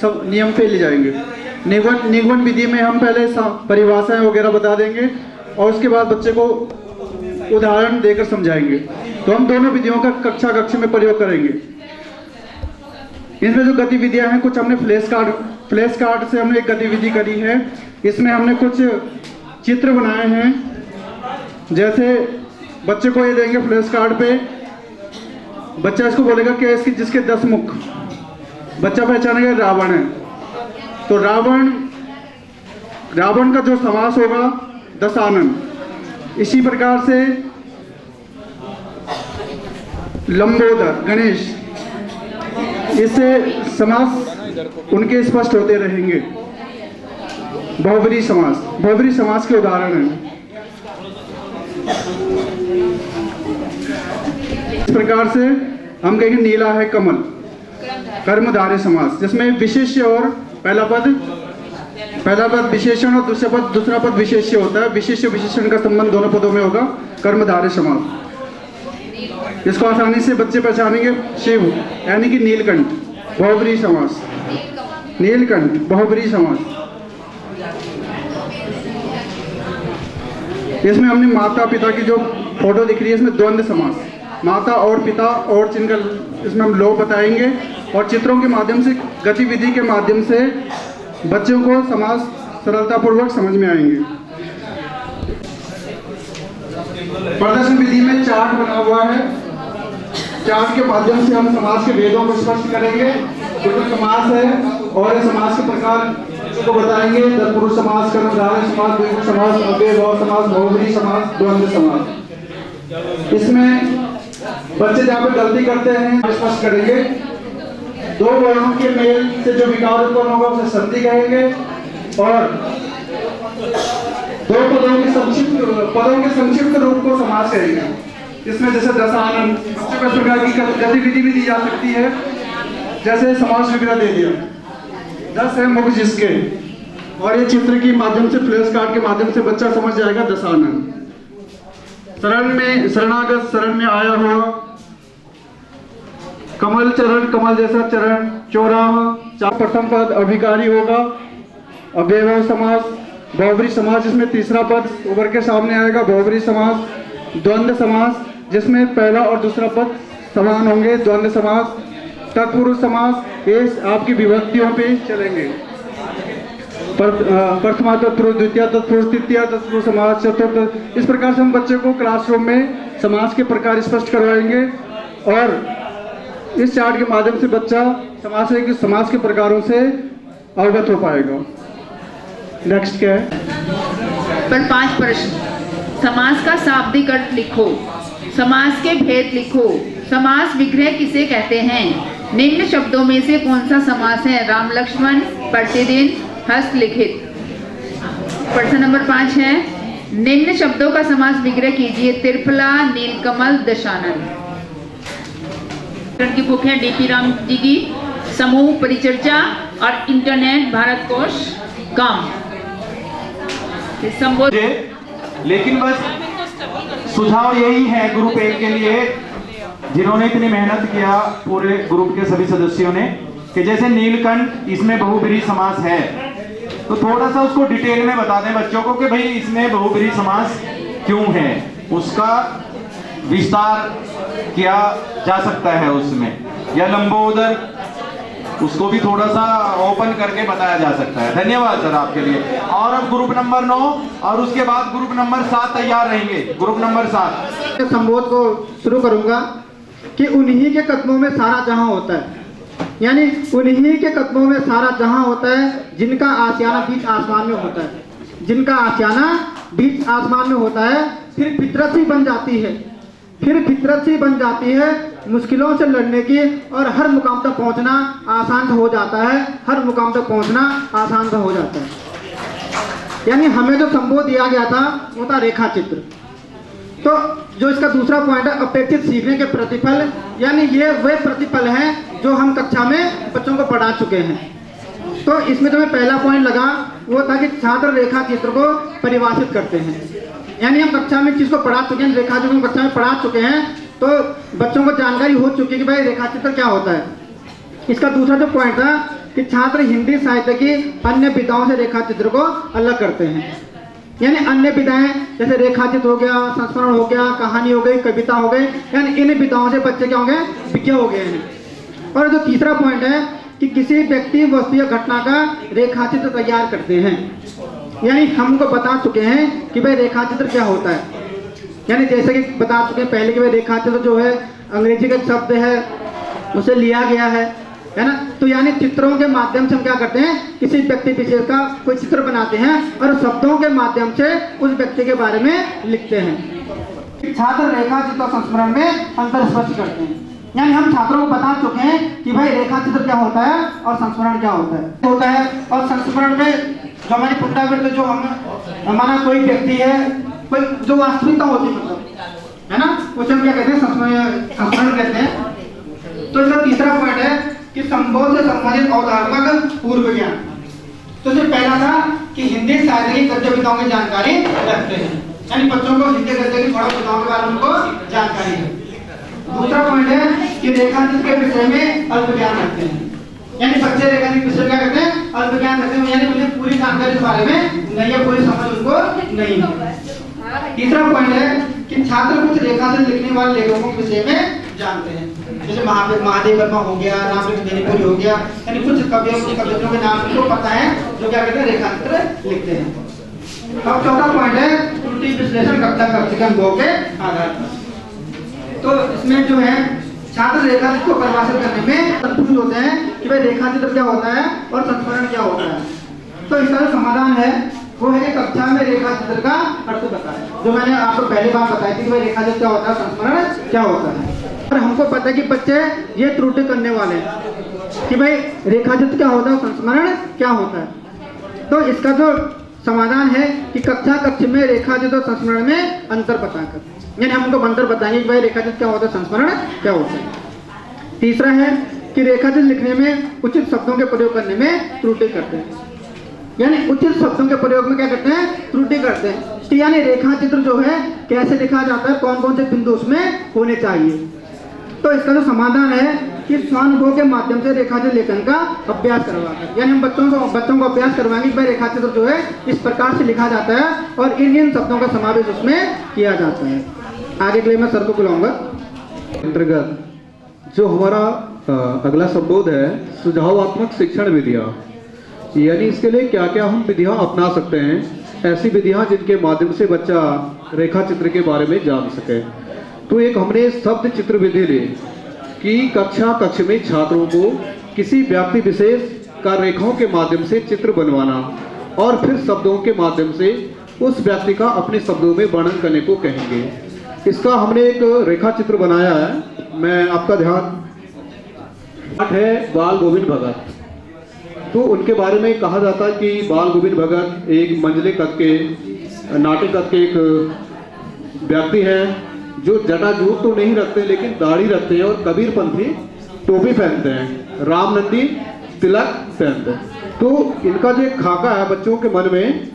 सब नियम पे ले जाएंगे। निगमन विधि में हम पहले परिभाषाएं वगैरह बता देंगे और उसके बाद बच्चे को उदाहरण देकर समझाएंगे। तो हम दोनों विधियों का कक्षा में प्रयोग करेंगे। इसमें जो गतिविधियां हैं, कुछ हमने फ्लैश कार्ड से हमने एक गतिविधि करी है इसमें हमने कुछ चित्र बनाए हैं। जैसे बच्चे को ये देंगे फ्लैश कार्ड पे, बच्चा इसको बोलेगा कि इसकी जिसके 10 मुख, बच्चा पहचानेगा रावण है। तो रावण का जो समास होगा दशानन। इसी प्रकार से लंबोदर गणेश, इससे समास उनके स्पष्ट होते रहेंगे। बहुब्रीहि समास, बहुब्रीहि समास के उदाहरण हैं। इस प्रकार से हम कहेंगे नीला है कमल, कर्मधारय समास, जिसमें विशेष्य और पहला पद विशेषण और दूसरा पद विशेष्य होता है। विशेष्य विशेषण का संबंध दोनों पदों में होगा, कर्मधारय समास। इसको आसानी से बच्चे पहचानेंगे। शिव यानी कि नीलकंठ, बहुब्रीहि समास, नीलकंठ बहुब्रीहि समास। इसमें हमने माता पिता की जो फोटो दिख रही है, इसमें द्वंद्व समास, माता और पिता और चिन्ह का इसमें हम लोग बताएंगे और चित्रों के माध्यम से, गतिविधि के माध्यम से बच्चों को समास सरलतापूर्वक समझ में आएंगे। प्रदर्शन विधि में चार्ट बना हुआ है। चार्ट के माध्यम से हम समास के भेदों को स्पष्ट करेंगे। जो समास है और समास के प्रकार को बताएंगे। तत्पुरुष समास, कर्मधारय समास, द्विगु समास, अव्ययभाव समास, बहुब्रीहि समास, द्वंद्व समास। इसमें बच्चे जहाँ पे गलती करते हैं स्पष्ट करेंगे। दो वर्णों के मेल से जो विकार उत्पन्न होगा उसे संधि कहेंगे और दो पदों के संक्षिप्त रूप को समास कहेंगे। इसमें जैसे दशानन, बच्चों को इस प्रकार की गतिविधि भी दी जा सकती है। जैसे समास विग्रह दे दिया, 10 है मुख जिसके, और ये चित्र के माध्यम से, फ्लैश कार्ड के माध्यम से बच्चा समझ जाएगा दशानन। शरण में शरणागत, शरण में आया हुआ, कमल चरण, कमल जैसा चरण, चौराहा। प्रथम पद अभिकारी होगा, अव्ययभाव समास, बहुब्रीहि समास जिसमें तीसरा पद उभर के सामने आएगा, बहुब्रीहि समास। द्वंद्व समास जिसमें पहला और दूसरा पद समान होंगे, द्वंद्व समास। तत्पुरुष समास, ये आपकी विभक्तियों पे चलेंगे। प्रथमा तत्पुरुष, द्वितीय तत्पुरुष, तृतीय तत्पुरुष समास, चतुर्थ। इस प्रकार से हम बच्चे को क्लासरूम में समास के प्रकार स्पष्ट करवाएंगे और इस चार्ट के माध्यम से बच्चा समास के प्रकारों से अवगत हो पाएगा। नेक्स्ट क्या है? पर 5 प्रश्न। समास का शाब्दिक अर्थ लिखो, समास के भेद लिखो, समास विग्रह किसे कहते हैं, निम्न शब्दों में से कौन सा समास है, राम लक्ष्मण, प्रतिदिन, हस्तलिखित। प्रश्न नंबर 5 है, निम्न शब्दों का समास विग्रह कीजिए, त्रिफला, नीलकमल, दशानन। की बुक है डीपी राम जी की, समूह परिचर्चा और इंटरनेट भारत कोश काम। लेकिन बस सुझाव यही है ग्रुप 1 के लिए, जिन्होंने इतनी मेहनत किया पूरे ग्रुप के सभी सदस्यों ने, कि जैसे नीलकंठ इसमें बहुब्रीहि समास है तो थोड़ा सा उसको डिटेल में बता दें बच्चों को कि भाई इसमें बहुब्रीहि समास क्यों है, उसका विस्तार किया जा सकता है उसमें, या लंबोदर, उसको भी थोड़ा सा ओपन करके बताया जा सकता है। धन्यवाद सर आपके लिए। और अब ग्रुप नंबर 9 और उसके बाद ग्रुप नंबर 7 तैयार रहेंगे। ग्रुप नंबर 7 संबोध को शुरू करूंगा कि उन्हीं के कदमों में सारा जहां होता है, यानी उन्हीं के कदमों में सारा जहां होता है जिनका आशियाना बीच आसमान में होता है, जिनका आशियाना बीच आसमान में होता है। फिर फितरत ही बन जाती है, फिर फितरत ही बन जाती है मुश्किलों से लड़ने की, और हर मुकाम तक पहुंचना आसान हो जाता है, हर मुकाम तक पहुंचना आसान हो जाता है। यानी हमें जो संबोध दिया गया था वो था रेखा चित्र। तो जो इसका दूसरा पॉइंट है अपेक्षित सीखने के प्रतिफल, यानी ये वे प्रतिफल हैं जो हम कक्षा में बच्चों को पढ़ा चुके हैं। तो इसमें जो मैं पहला पॉइंट लगा वो था कि छात्र रेखा चित्र को परिभाषित करते हैं, यानी हम कक्षा में चीज को पढ़ा चुके हैं, रेखा चित्र को कक्षा में पढ़ा चुके हैं, तो बच्चों को जानकारी हो चुकी है कि भाई रेखा चित्र क्या होता है। इसका दूसरा जो पॉइंट था कि छात्र हिंदी साहित्य की अन्य विधाओं से रेखा चित्र को अलग करते हैं, यानी अन्य विधाएं जैसे रेखाचित्र हो गया, संस्मरण हो गया, कहानी हो गई, कविता हो गई, यानी इन विधाओं से बच्चे क्या हो गए, विज्ञ हो गए हैं। और जो तीसरा पॉइंट है कि किसी व्यक्ति, वस्तु या घटना का रेखाचित्र तैयार करते हैं, यानी हमको बता चुके हैं कि भाई रेखा चित्र क्या होता है। यानी जैसे कि बता चुके हैं पहले कि भाई रेखा चित्र जो है अंग्रेजी का शब्द है, उसे लिया गया है ना। तो यानी चित्रों के माध्यम से हम क्या करते हैं, किसी व्यक्ति विशेष का कोई चित्र बनाते हैं और शब्दों के माध्यम से उस व्यक्ति के बारे में लिखते हैं। छात्र रेखा चित्र संस्मरण में अंतर स्पष्ट करते हैं। यानी हम छात्रों को बता चुके हैं कि भाई रेखा चित्र क्या होता है और संस्मरण क्या होता है। और संस्मरण में जो हमारी पुनरावृत्ति, जो हमारा कोई व्यक्ति है, कोई जो वास्तविकता होती है, मतलब है ना, उसे हम क्या कहते हैं, संस्मरण कहते हैं। तो इसका तीसरा पॉइंट है कि संबोध से संबंधित अवधारणात्मक पूर्व ज्ञान। तो जो पहला था कि हिंदी साहित्य की गद्य कविताओं की जानकारी रखते हैं, यानी बच्चों को हिंदी गद्य की थोड़ा कविताओं के बारे में उनको जानकारी है। दूसरा पॉइंट है कि रेखाचित्र के विषय में अल्प ज्ञान रखते हैं, यानी बच्चे रेखाचित्र के विषय क्या करते हैं, अल्प ज्ञान रखते हैं, यानी मुझे पूरी जानकारी इस बारे में नहीं है, पूरी समझ उनको नहीं है। तीसरा पॉइंट है कि छात्र कुछ रेखाचित्र लिखने वाले लेखकों के विषय में जानते हैं, जैसे महादेव वर्मा हो गया, नामदेव बेनीपुरी हो गया, यानी कुछ कवियों के नाम उनको पता है जो क्या कहते हैं, रेखाचित्र लिखते हैं। अब चौथा पॉइंट है त्रुटि विश्लेषण कक्षा कक्षिकन 2 के आधार पर। तो इसमें जो है छात्र रेखाचित्र को परिभाषित करने में कंफ्यूज होते हैं कि भाई रेखाचित्र क्या होता है और संस्मरण क्या होता है। तो इसका जो समाधान है वो है कि कक्षा में रेखाचित्र का अर्थ बताएं, जो मैंने आपको पहली बार बताई थी कि भाई रेखाचित्र क्या होता है, संस्मरण क्या होता है। और हमको पता है कि बच्चे ये त्रुटि करने वाले हैं कि भाई रेखाचित्र क्या होता है, संस्मरण क्या होता है। तो इसका जो समाधान है कि कक्षा कक्ष में रेखाचित्र और संस्मरण में अंतर बताकर, यानी हम उनको अंतर बताएंगे कि भाई रेखाचित्र क्या होता है, संस्मरण क्या होता है। तीसरा है कि रेखाचित्र लिखने में उचित शब्दों के प्रयोग करने में त्रुटि करते हैं, यानी उचित शब्दों के प्रयोग में क्या करते हैं, त्रुटि करते हैं। तो यानी रेखाचित्र जो है कैसे लिखा जाता है, कौन कौन से बिंदु उसमें होने चाहिए। तो इसका जो समाधान है कि स्वानुभव के माध्यम से रेखाचित्र लेखन का अभ्यास करवाकर, यानी हम बच्चों को अभ्यास करवाएंगे कि भाई रेखाचित्र जो है इस प्रकार से लिखा जाता है और इन शब्दों का समावेश उसमें किया जाता है। आगे के लिए मैं सर को बुलाऊंगा। अंतर्गत जो हमारा अगला संबोध है सुझावात्मक शिक्षण विधियाँ, यानी इसके लिए क्या क्या हम विधियाँ अपना सकते हैं, ऐसी विधियाँ जिनके माध्यम से बच्चा रेखा चित्र के बारे में जान सके। तो एक हमने शब्द चित्र विधि ली कि कक्ष में छात्रों को किसी व्यक्ति विशेष का रेखाओं के माध्यम से चित्र बनवाना और फिर शब्दों के माध्यम से उस व्यक्ति का अपने शब्दों में वर्णन करने को कहेंगे। इसका हमने एक रेखा चित्र बनाया है, मैं आपका ध्यान है बाल गोविंद भगत। तो उनके बारे में कहा जाता है कि बाल गोविंद भगत एक मंझले कद के, नाटे कद के एक व्यक्ति हैं जो जटाजूट तो नहीं रखते लेकिन दाढ़ी रखते हैं और कबीरपंथी टोपी पहनते हैं, रामनंदी तिलक पहनते हैं। तो इनका जो खाका है बच्चों के मन में,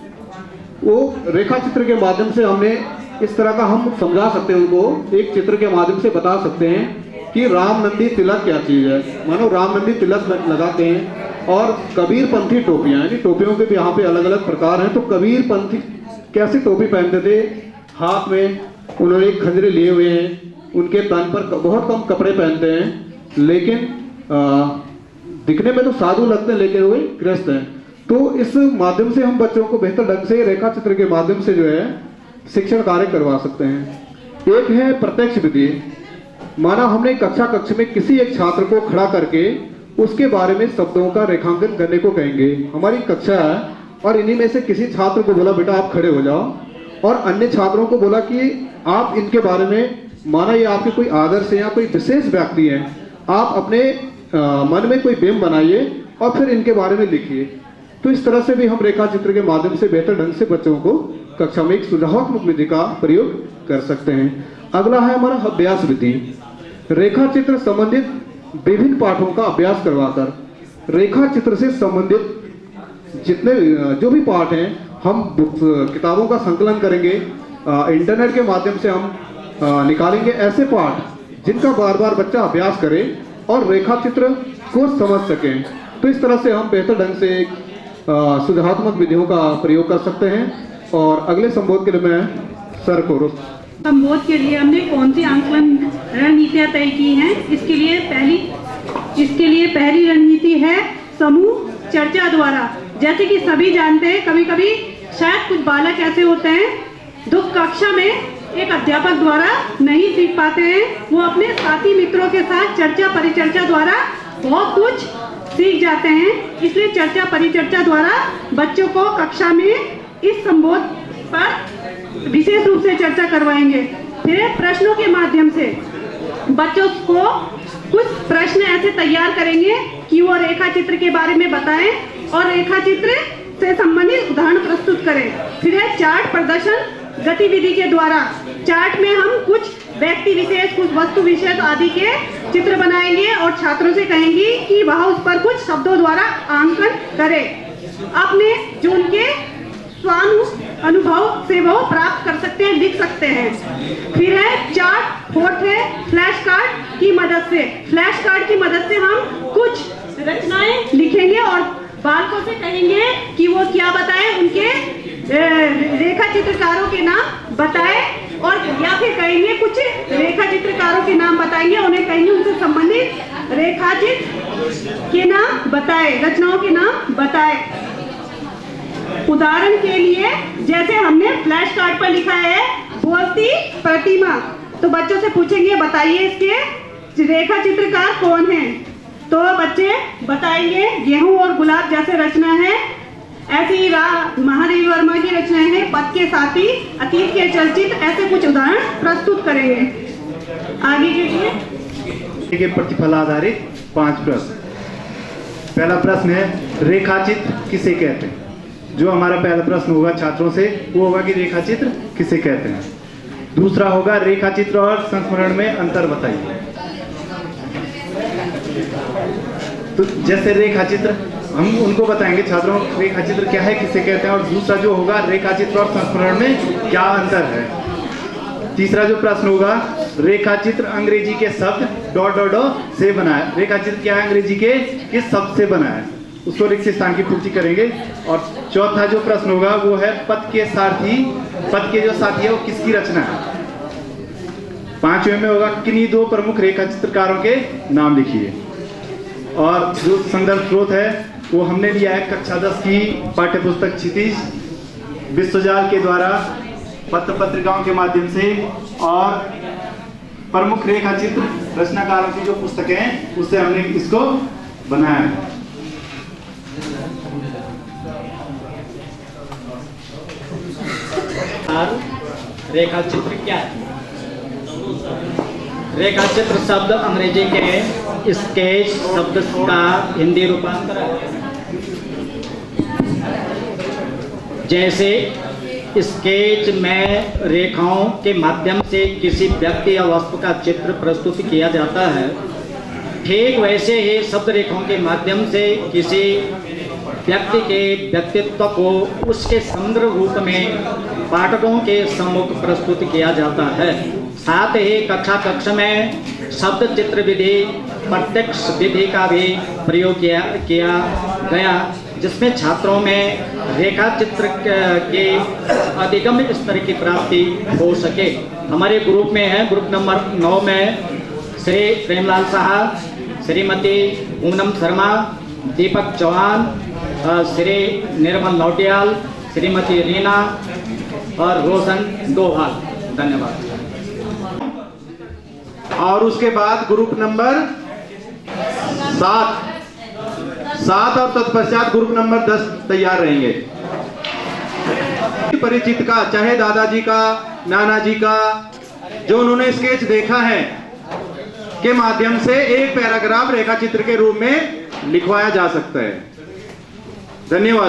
वो रेखा चित्र के माध्यम से हमने इस तरह का हम समझा सकते हैं, उनको एक चित्र के माध्यम से बता सकते हैं कि रामनंदी तिलक क्या चीज़ है। मानो रामनंदी तिलक लगाते हैं और कबीरपंथी टोपियाँ, यानी टोपियों के भी यहाँ पे अलग अलग प्रकार हैं। तो कबीरपंथी कैसी टोपी पहनते थे, हाथ में उन्होंने खंजरे लिए हुए हैं, उनके तन पर बहुत कम कपड़े पहनते हैं, लेकिन दिखने में तो साधु लगते हैं लेकिन वे गृहस्थ हैं। तो इस माध्यम से हम बच्चों को बेहतर ढंग से रेखा चित्र के माध्यम से जो है शिक्षण कार्य करवा सकते हैं। एक है प्रत्यक्ष विधि, माना हमने कक्ष में किसी एक छात्र को खड़ा करके उसके बारे में शब्दों का रेखांकन करने को कहेंगे। हमारी कक्षा है और इन्हीं में से किसी छात्र को बोला बेटा आप खड़े हो जाओ, और अन्य छात्रों को बोला कि आप इनके बारे में, माना ये आपके कोई आदर्श है या कोई विशेष व्यक्ति है, आप अपने मन में कोई बिंब बनाइए और फिर इनके बारे में लिखिए। तो इस तरह से भी हम रेखा चित्र के माध्यम से बेहतर ढंग से बच्चों को कक्षा में एक सुझावात्मक विधि का प्रयोग कर सकते हैं। अगला है हमारा अभ्यास विधि। रेखा चित्र संबंधित विभिन्न पाठों का अभ्यास करवाकर रेखा चित्र से संबंधित जितने जो भी पाठ हैं हम किताबों का संकलन करेंगे, इंटरनेट के माध्यम से हम निकालेंगे ऐसे पाठ जिनका बार बार बच्चा अभ्यास करे और रेखा चित्र को समझ सकें। तो इस तरह से हम बेहतर ढंग से सुझावात्मक विधियों का प्रयोग कर सकते हैं। और अगले संबोध के लिए मैं सर को संबोध के लिए हमने कौन सी आंकलन रणनीतियाँ तय की हैं, इसके लिए पहली रणनीति है समूह चर्चा द्वारा। जैसे कि सभी जानते हैं कभी कभी शायद कुछ बालक ऐसे होते हैं जो कक्षा में एक अध्यापक द्वारा नहीं सीख पाते हैं, वो अपने साथी मित्रों के साथ चर्चा परिचर्चा द्वारा बहुत कुछ सीख जाते हैं। इसलिए चर्चा परिचर्चा द्वारा बच्चों को कक्षा में इस संबोध पर विशेष रूप से चर्चा करवाएंगे। फिर प्रश्नों के माध्यम से बच्चों को कुछ प्रश्न ऐसे तैयार करेंगे कि वो रेखा चित्र के बारे में बताएं और रेखा चित्र से संबंधित उदाहरण प्रस्तुत करें। फिर है चार्ट प्रदर्शन गतिविधि के द्वारा। चार्ट में हम कुछ व्यक्ति विशेष, कुछ वस्तु विशेष आदि के चित्र बनाएंगे और छात्रों से कहेंगे कि वह उस पर कुछ शब्दों द्वारा अंकन करें। अपने जो उनके अनुभव से वो प्राप्त कर सकते हैं, लिख सकते हैं। फिर है चार्ट। फोर्थ है फ्लैश कार्ड की मदद से। फ्लैश कार्ड की मदद से हम कुछ रचनाएं लिखेंगे और बालकों से कहेंगे कि वो क्या बताएं, उनके रेखा चित्रकारों के नाम बताएं, और या फिर कहेंगे कुछ रेखा चित्रकारों के नाम बताएंगे, उन्हें कहेंगे उनसे संबंधित रेखा चित्र के नाम बताएं, रचनाओं के नाम बताएं। उदाहरण के लिए जैसे हमने फ्लैश कार्ड पर लिखा है बोलती प्रतिमा, तो बच्चों से पूछेंगे बताइए इसके रेखा चित्रकार कौन है, तो बच्चे बताएंगे गेहूं और गुलाब जैसे रचना है। ऐसी ही महादेवी वर्मा की रचनाएं हैं, पद के साथी, अतीत के चलचित्र, ऐसे कुछ उदाहरण प्रस्तुत करेंगे। आगे के प्रतिफल आधारित 5 प्रश्न। पहला प्रश्न है रेखाचित्र किसे कहते हैं। जो हमारा पहला प्रश्न होगा छात्रों से वो होगा कि रेखाचित्र किसे कहते हैं। दूसरा होगा रेखाचित्र और संस्मरण में अंतर बताइए। तो जैसे रेखाचित्र हम उनको बताएंगे छात्रों रेखाचित्र क्या है, किसे कहते हैं, और दूसरा जो होगा रेखाचित्र और संस्मरण में क्या अंतर है। तीसरा जो प्रश्न होगा रेखाचित्र अंग्रेजी के शब्द ... से बना है। रेखाचित्र क्या है, अंग्रेजी के किस शब्द से बना है, उसको रिक्त स्थान की पूर्ति करेंगे। और चौथा जो प्रश्न होगा वो है पद के सारथी, पद के जो साथी है वो किसकी रचना है। पांचवें में होगा किन्हीं 2 प्रमुख रेखा चित्रकारों के नाम लिखिए। और जो संदर्भ स्रोत है वो हमने लिया है कक्षा 10 की पाठ्य पुस्तक क्षितिज, विश्वजाल के द्वारा पत्र पत्रिकाओं के माध्यम से, और प्रमुख रेखा चित्र रचनाकारों की जो पुस्तकें हैं उससे हमने इसको बनाया है। रेखा चित्र क्या है। रेखा चित्र शब्द अंग्रेजी के स्केच शब्द का हिंदी रूपांतर है। जैसे स्केच में रेखाओं के माध्यम से किसी व्यक्ति या वस्तु का चित्र प्रस्तुत किया जाता है, ठीक वैसे ही शब्द रेखाओं के माध्यम से किसी व्यक्ति के व्यक्तित्व को उसके समग्र रूप में पाठकों के सम्मुख प्रस्तुत किया जाता है। साथ ही कक्षा में शब्द चित्र विधि, प्रत्यक्ष विधि का भी प्रयोग किया गया, जिसमें छात्रों में रेखा चित्र के अधिगम स्तर की प्राप्ति हो सके। हमारे ग्रुप में है, ग्रुप नंबर 9 में श्री प्रेमलाल साहब, श्रीमती पूनम शर्मा, दीपक चौहान, श्री निर्मल नौटियाल, श्रीमती रीना और रोशन डोभाल। धन्यवाद। और उसके बाद ग्रुप नंबर 7 और तत्पश्चात ग्रुप नंबर 10 तैयार रहेंगे। परिचित का, चाहे दादाजी का, नाना जी का, जो उन्होंने स्केच देखा है के माध्यम से एक पैराग्राफ रेखा चित्र के रूप में लिखवाया जा सकता है। धन्यवाद।